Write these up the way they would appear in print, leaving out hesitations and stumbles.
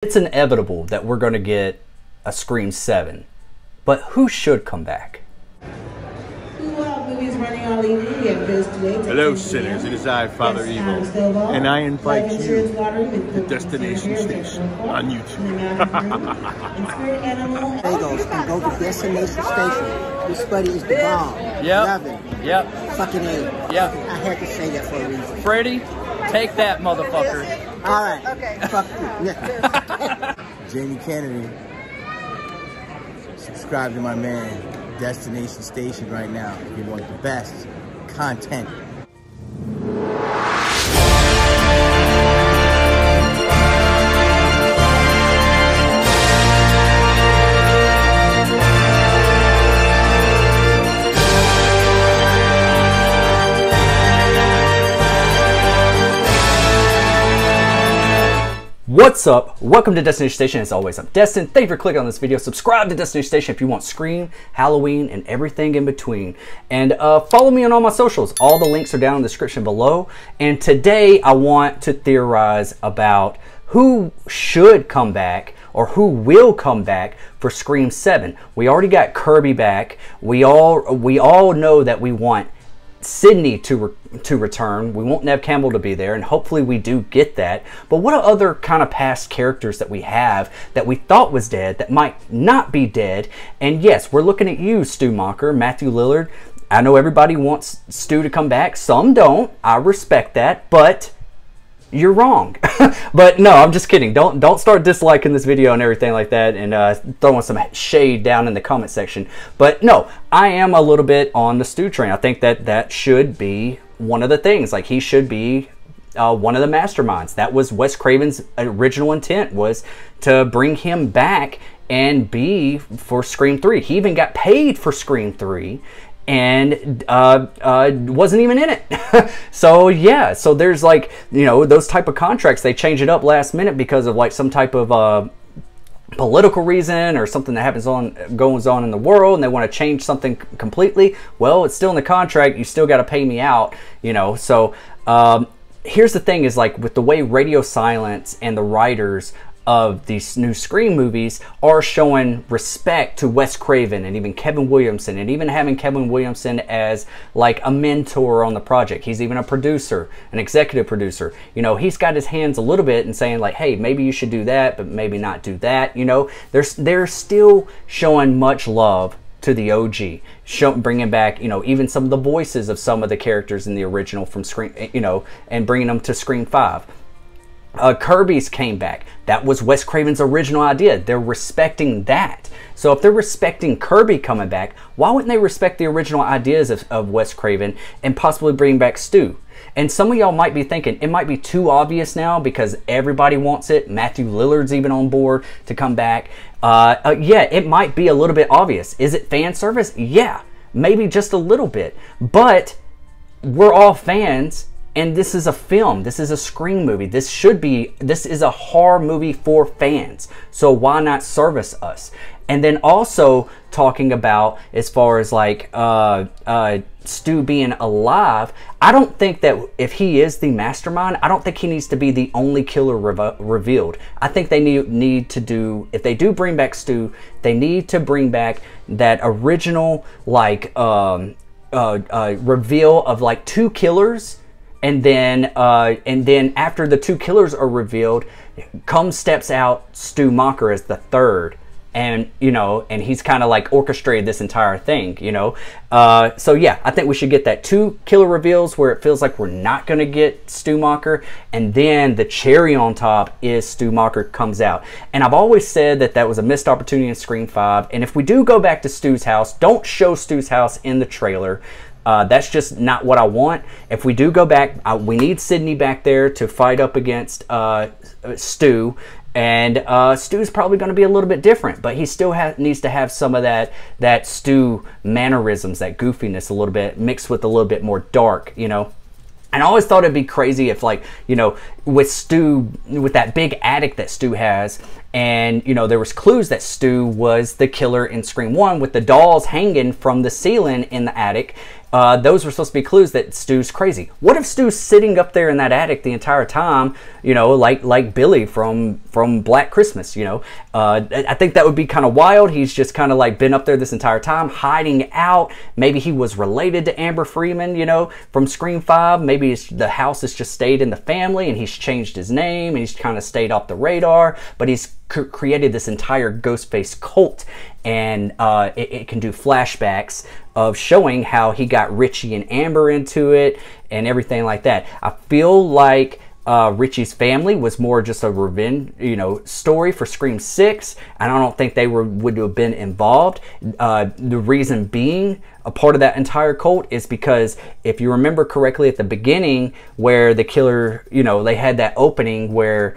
It's inevitable that we're going to get a Scream 7, but who should come back? Hello, sinners. It is I, Father Evil, and I invite you to Destination Station on YouTube. Bagels and go to Destination Station. This buddy is the bomb. Love it. Yep. Fucking A. Yep. I had to say that for a reason. Freddie, take that, motherfucker. All right. Okay. Fuck you. Jamie Kennedy. Subscribe to my man, Destination Station, right now if you want the best content. What's up? Welcome to Destination Station. As always, I'm Destin. Thank you for clicking on this video. Subscribe to Destination Station if you want Scream, Halloween, and everything in between. And follow me on all my socials. All the links are down in the description below. And today I want to theorize about who should come back or who will come back for Scream 7. We already got Kirby back. We all know that we want Sydney to return. We want Neve Campbell to be there, and hopefully we do get that. But what are other kind of past characters that we have that we thought was dead that might not be dead? And yes, we're looking at you, Stu Macher, Matthew Lillard. I know everybody wants Stu to come back. Some don't. I respect that, but you're wrong. But no, I'm just kidding. Don't start disliking this video and everything like that and throwing some shade down in the comment section. But no, I am a little bit on the Stu train. I think that should be one of the things. Like, he should be one of the masterminds. That was Wes Craven's original intent, was to bring him back and be for Scream 3. He even got paid for Scream 3. And wasn't even in it. So yeah, so there's, like, you know, those type of contracts, they change it up last minute because of like some type of political reason or something that goes on in the world, and they want to change something completely. Well, it's still in the contract. You still got to pay me out, you know. So here's the thing: is like with the way Radio Silence and the writers of these new Scream movies are showing respect to Wes Craven and even Kevin Williamson, and even having Kevin Williamson as like a mentor on the project. He's even a producer, an executive producer. You know, he's got his hands a little bit and saying like, hey, maybe you should do that, but maybe not do that. You know, they're still showing much love to the OG, bringing back, you know, even some of the voices of some of the characters in the original from Scream, you know, and bringing them to Scream 5. Kirby's came back. That was Wes Craven's original idea. They're respecting that. So if they're respecting Kirby coming back, why wouldn't they respect the original ideas of Wes Craven and possibly bring back Stu? And some of y'all might be thinking it might be too obvious now because everybody wants it. Matthew Lillard's even on board to come back. Yeah, it might be a little bit obvious. Is it fan service? Yeah, maybe just a little bit. But we're all fans. And this is a film. This is a Scream movie. This is a horror movie for fans. So why not service us? And then also talking about, as far as like Stu being alive, I don't think that if he is the mastermind, I don't think he needs to be the only killer revealed. I think they need to do, if they do bring back Stu, they need to bring back that original like reveal of like 2 killers. And then after the 2 killers are revealed, steps out Stu Macher as the 3rd, and you know, and he's kind of like orchestrated this entire thing, you know. So yeah, I think we should get that 2 killer reveals where it feels like we're not gonna get Stu Macher, and then the cherry on top is Stu Macher comes out. And I've always said that was a missed opportunity in Scream 5. And if we do go back to Stu's house, don't show Stu's house in the trailer. That's just not what I want. If we do go back, we need Sydney back there to fight up against Stu. And Stu's probably going to be a little bit different, but he still needs to have some of that Stu mannerisms, that goofiness a little bit, mixed with a little bit more dark, you know. And I always thought it'd be crazy if, like, you know, with Stu, with that big attic that Stu has, And, you know, there was clues that Stu was the killer in Scream 1 with the dolls hanging from the ceiling in the attic. Those were supposed to be clues that Stu's crazy. What if Stu's sitting up there in that attic the entire time, you know, like Billy from Black Christmas, you know? I think that would be kind of wild. He's just kind of like been up there this entire time, hiding out. Maybe he was related to Amber Freeman, you know, from Scream 5. Maybe the house has just stayed in the family and he's changed his name and he's kind of stayed off the radar, but he's created this entire Ghostface cult, and it can do flashbacks of showing how he got Richie and Amber into it and everything like that. I feel like Richie's family was more just a revenge, you know, story for Scream 6, and I don't think they would have been involved. The reason being, a part of that entire cult is because if you remember correctly at the beginning where the killer, you know, they had that opening where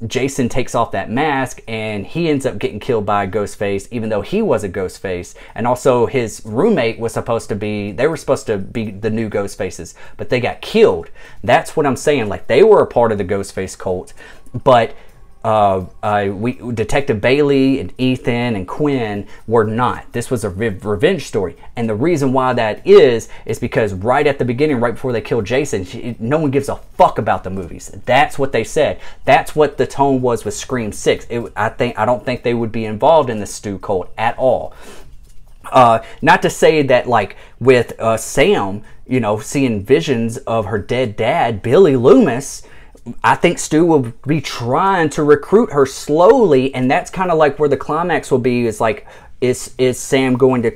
Jason takes off that mask and he ends up getting killed by a Ghostface, even though he was a Ghostface. And also his roommate was supposed to be, they were supposed to be the new Ghostfaces, but they got killed. That's what I'm saying. Like, they were a part of the Ghostface cult, but Detective Bailey and Ethan and Quinn were not. This was a revenge story, and the reason why that is because right at the beginning, right before they killed Jason, no one gives a fuck about the movies. That's what they said. That's what the tone was with Scream 6. I don't think they would be involved in the Stu cult at all. Not to say that, like, with Sam, you know, seeing visions of her dead dad, Billy Loomis, I think Stu will be trying to recruit her slowly, and that's kind of like where the climax will be. Is like, is Sam going to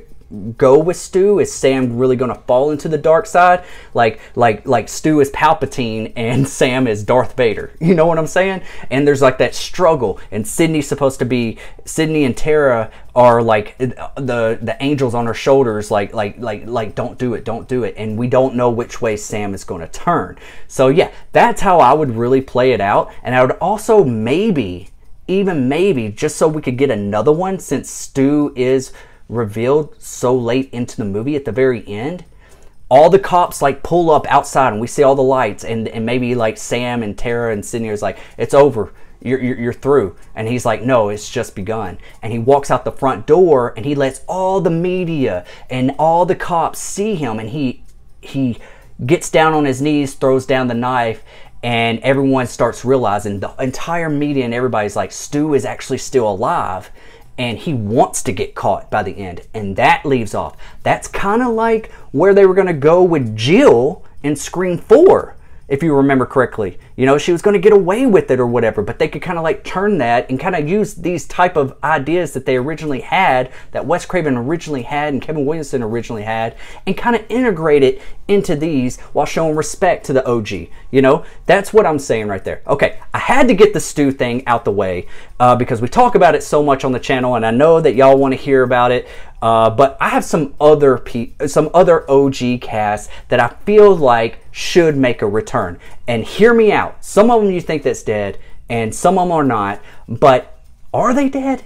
go with Stu? Is Sam really going to fall into the dark side? Like Stu is Palpatine and Sam is Darth Vader. You know what I'm saying? And there's like that struggle, and Sydney and Tara are like the angels on her shoulders, like don't do it, and we don't know which way Sam is going to turn. So yeah, that's how I would really play it out. And I would also maybe, just so we could get another one, since Stu is revealed so late into the movie at the very end, all the cops like pull up outside and we see all the lights, and maybe like Sam and Tara and Sydney is like, it's over, you're through, and he's like, no, it's just begun. And he walks out the front door and he lets all the media and all the cops see him, and he gets down on his knees, throws down the knife, and everyone starts realizing, the entire media and everybody's like, Stu is actually still alive and he wants to get caught by the end. And that leaves off. That's kind of like where they were going to go with Jill in Scream 4, if you remember correctly. You know, she was going to get away with it or whatever, but they could kind of like turn that and kind of use these type of ideas that they originally had, that Wes Craven originally had and Kevin Williamson originally had, and kind of integrate it into these while showing respect to the OG. You know, that's what I'm saying right there. Okay, I had to get the Stu thing out the way because we talk about it so much on the channel, and I know that y'all want to hear about it. But I have some other OG casts that I feel like should make a return. And hear me out. Some of them you think that's dead, and some of them are not. But are they dead?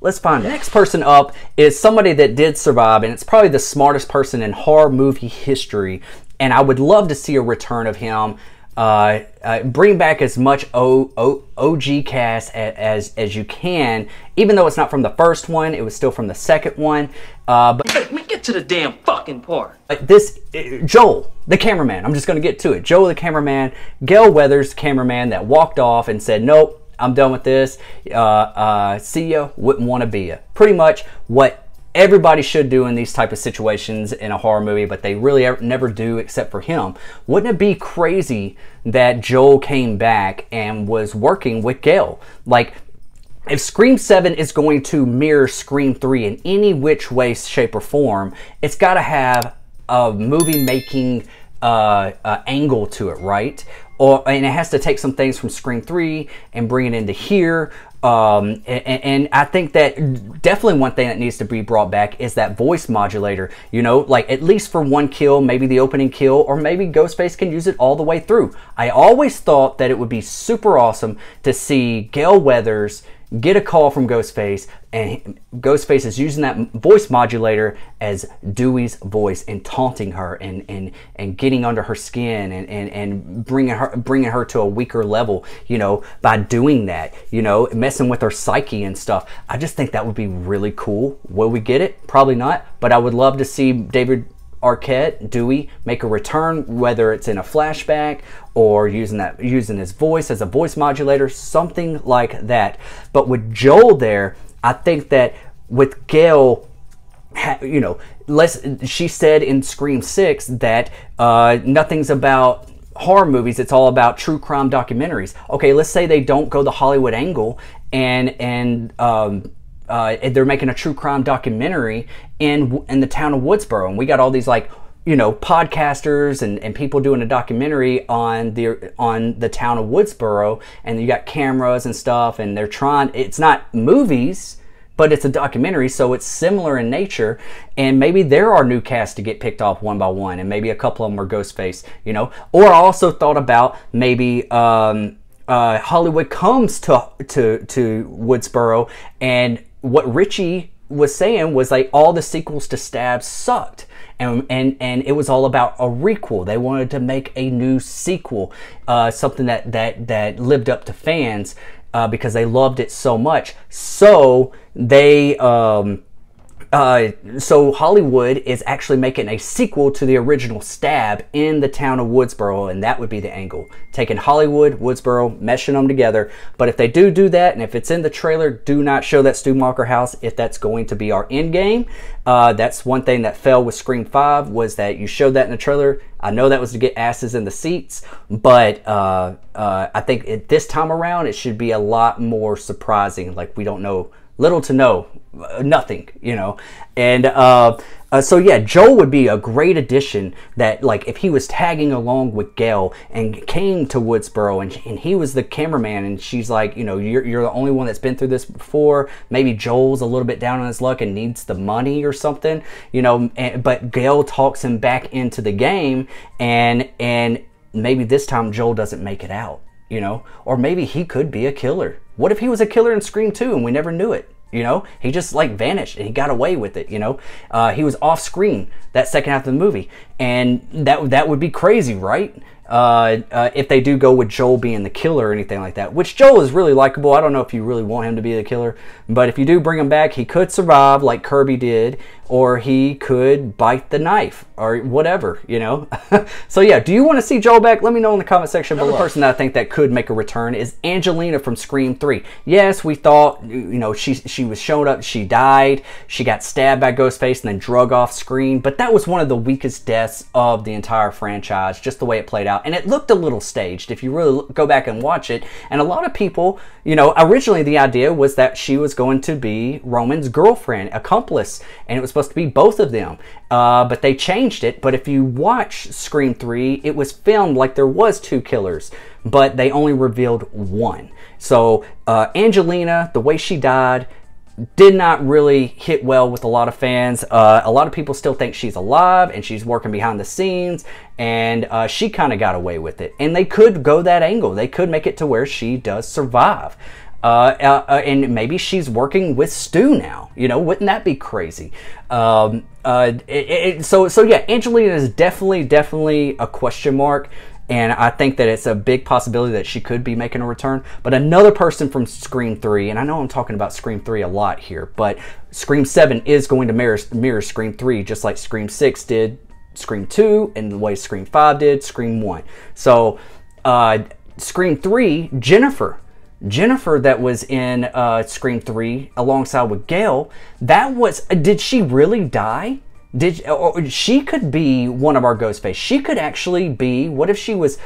Let's find out. Next person up is somebody that did survive, and it's probably the smartest person in horror movie history. And I would love to see a return of him. Bring back as much OG cast as you can, even though it's not from the first one, it was still from the second one. But let me get to the damn fucking part. Joel, the cameraman, I'm just going to get to it. Joel, the cameraman, Gail Weathers, cameraman, that walked off and said, nope, I'm done with this. See ya, wouldn't want to be ya. Pretty much what everybody should do in these type of situations in a horror movie, but they really never do except for him. Wouldn't it be crazy that Joel came back and was working with Gail? Like, if Scream 7 is going to mirror Scream 3 in any which way, shape, or form, it's got to have a movie-making angle to it, right? And it has to take some things from Scream 3 and bring it into here. And I think that definitely one thing that needs to be brought back is that voice modulator, you know, like at least for one kill, maybe the opening kill, or maybe Ghostface can use it all the way through. I always thought that it would be super awesome to see Gail Weathers get a call from Ghostface, and Ghostface is using that voice modulator as Dewey's voice and taunting her and getting under her skin and bringing her to a weaker level, you know, by doing that, you know, messing with her psyche and stuff. I just think that would be really cool. Will we get it? Probably not, but I would love to see David Arquette, Dewey, make a return, whether it's in a flashback or using his voice as a voice modulator, something like that. But with Joel there, I think that with Gail, you know, she said in Scream 6 that nothing's about horror movies, it's all about true crime documentaries. Okay, let's say they don't go the Hollywood angle and they're making a true crime documentary in the town of Woodsboro, and we got all these, like, you know, podcasters and people doing a documentary on the town of Woodsboro, and you got cameras and stuff, and they're trying, it's not movies, but it's a documentary, so it's similar in nature, and maybe there are new casts to get picked off one by one, and maybe a couple of them are Ghostface, you know. Or I also thought about maybe Hollywood comes to Woodsboro, and what Richie was saying was, like, all the sequels to Stab sucked, and it was all about a requel. They wanted to make a new sequel, something that lived up to fans, because they loved it so much. So they so Hollywood is actually making a sequel to the original Stab in the town of Woodsboro, and that would be the angle. Taking Hollywood, Woodsboro, meshing them together. But if they do that, and if it's in the trailer, do not show that Stu Macher house if that's going to be our end game. That's one thing that fell with Scream 5, was that you showed that in the trailer. I know that was to get asses in the seats, but I think this time around it should be a lot more surprising. Like, we don't know, little to no, nothing, you know. And so yeah, Joel would be a great addition, that, like, if he was tagging along with Gail and came to Woodsboro and he was the cameraman, and she's like, you know, you're the only one that's been through this before. Maybe Joel's a little bit down on his luck and needs the money or something, you know, but Gail talks him back into the game, and maybe this time Joel doesn't make it out, you know. Or maybe he could be a killer. What if he was a killer in Scream 2 and we never knew it? You know, he just, like, vanished and he got away with it, you know. He was off screen that second half of the movie, and that would be crazy, right? If they do go with Joel being the killer or anything like that, which Joel is really likable. I don't know if you really want him to be the killer, but if you do bring him back, he could survive like Kirby did, or he could bite the knife or whatever, you know. So yeah, do you want to see Joel back? Let me know in the comment section below. Another person that I think that could make a return is Angelina from Scream 3. Yes, we thought, you know, she was showing up, she died, she got stabbed by Ghostface and then drug off screen, but that was one of the weakest deaths of the entire franchise, just the way it played out. And it looked a little staged if you really go back and watch it. And a lot of people, you know, originally the idea was that she was going to be Roman's girlfriend, accomplice, and it was supposed to be both of them. But they changed it. But if you watch Scream 3, it was filmed like there was two killers, but they only revealed one. So Angelina, the way she died, did not really hit well with a lot of fans. A lot of people still think she's alive and she's working behind the scenes, and she kind of got away with it. And they could go that angle. They could make it to where she does survive. And maybe she's working with Stu now. You know, wouldn't that be crazy? So yeah, Angelina is definitely a question mark. And I think that it's a big possibility that she could be making a return. But another person from Scream 3, and I know I'm talking about Scream 3 a lot here, but Scream 7 is going to mirror Scream 3, just like Scream 6 did Scream 2, and the way Scream 5 did Scream 1. So Scream 3, Jennifer that was in Scream 3 alongside with Gail, did she really die? She could be one of our Ghostface. She could actually be, what if she was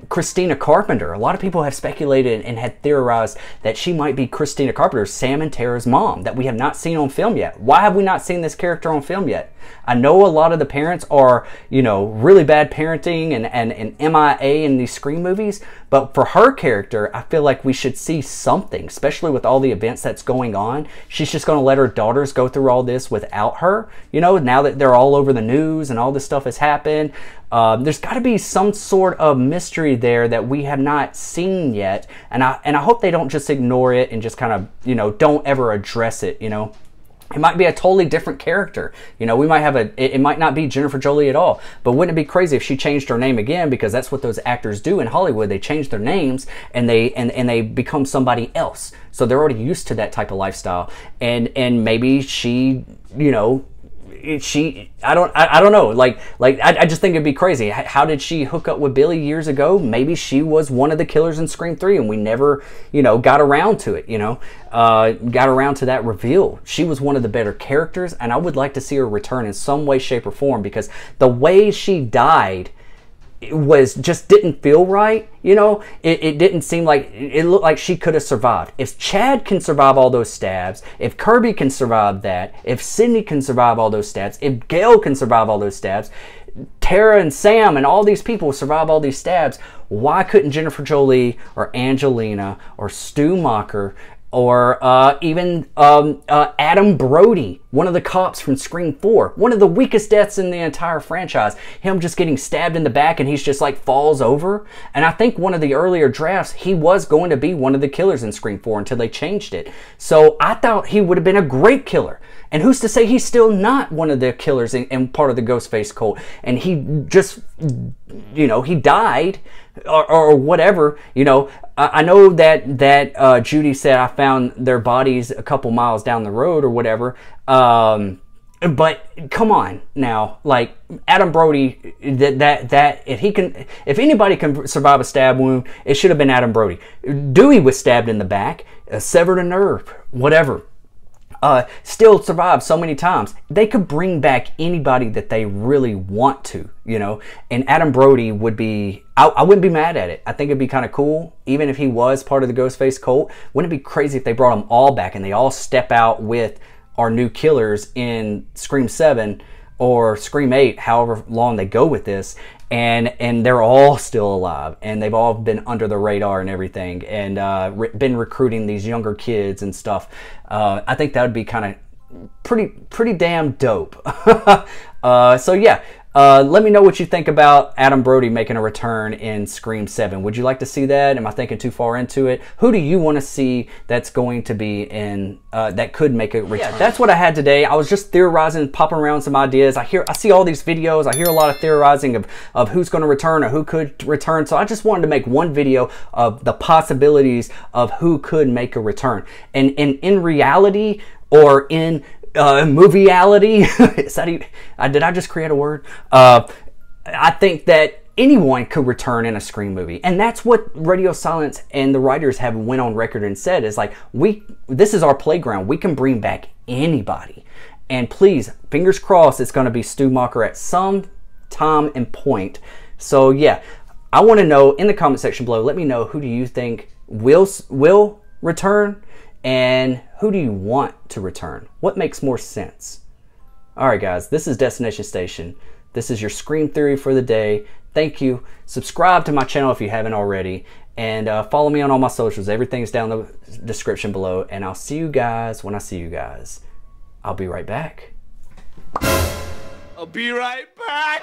Christina Carpenter? A lot of people have speculated and had theorized that she might be Christina Carpenter, Sam and Tara's mom, that we have not seen on film yet. Why have we not seen this character on film yet? I know a lot of the parents are, you know, really bad parenting and MIA in these Scream movies, but for her character, I feel like we should see something, especially with all the events that's going on. She's just going to let her daughters go through all this without her, you know, now that they're all over the news and all this stuff has happened. There's got to be some sort of mystery there that we have not seen yet, and I hope they don't just ignore it and just kind of, you know, don't ever address it, you know. It might be a totally different character. You know, we might have it might not be Jennifer Jolie at all. But wouldn't it be crazy if she changed her name again? Because that's what those actors do in Hollywood. They change their names and they become somebody else. So they're already used to that type of lifestyle. And maybe she, you know, I don't know. Like I just think it'd be crazy. How did she hook up with Billy years ago? Maybe she was one of the killers in Scream 3 and we never, you know, got around to it, you know, got around to that reveal. She was one of the better characters, and I would like to see her return in some way, shape, or form, because the way she died just didn't feel right, you know. It didn't seem like, it looked like she could have survived. If Chad can survive all those stabs, if Kirby can survive that, if Sydney can survive all those stabs, if Gail can survive all those stabs, Tara and Sam and all these people survive all these stabs, why couldn't Jennifer Jolie or Angelina or Stu Macher or even Adam Brody, one of the cops from Scream 4, one of the weakest deaths in the entire franchise, him just getting stabbed in the back and he's just like falls over. And I think one of the earlier drafts, he was going to be one of the killers in Scream 4 until they changed it. So I thought he would have been a great killer. And who's to say he's still not one of the killers and part of the Ghostface cult? And he just, you know, he died or whatever, you know. I know that Judy said I found their bodies a couple miles down the road or whatever. But come on now, like Adam Brody, that if anybody can survive a stab wound, it should have been Adam Brody. Dewey was stabbed in the back, severed a nerve, whatever. Still survived so many times. They could bring back anybody that they really want to, you know. And Adam Brody would be, I wouldn't be mad at it. I think it'd be kind of cool, even if he was part of the Ghostface cult. Wouldn't it be crazy if they brought them all back and they all step out with our new killers in Scream 7 or Scream 8, however long they go with this, and they're all still alive and they've all been under the radar and everything, and been recruiting these younger kids and stuff. I think that would be kind of pretty damn dope. So yeah, let me know what you think about Adam Brody making a return in Scream 7. Would you like to see that? Am I thinking too far into it? Who do you want to see that's going to be in, that could make a return? Yeah, that's what I had today. I was just theorizing, popping around some ideas. I see all these videos. I hear a lot of theorizing of who's going to return or who could return. So I just wanted to make one video of the possibilities of who could make a return. And in reality, or in movieality, is that even, did I just create a word? I think that anyone could return in a Scream movie, and that's what Radio Silence and the writers have went on record and said is like, this is our playground. We can bring back anybody, and please, fingers crossed, it's going to be Stu Macher at some time and point. So yeah, I want to know in the comment section below. Let me know, who do you think will return? And who do you want to return? What makes more sense? All right, guys, this is Destination Station. This is your Scream theory for the day. Thank you. Subscribe to my channel if you haven't already. And follow me on all my socials. Everything's down in the description below. And I'll see you guys when I see you guys. I'll be right back. I'll be right back.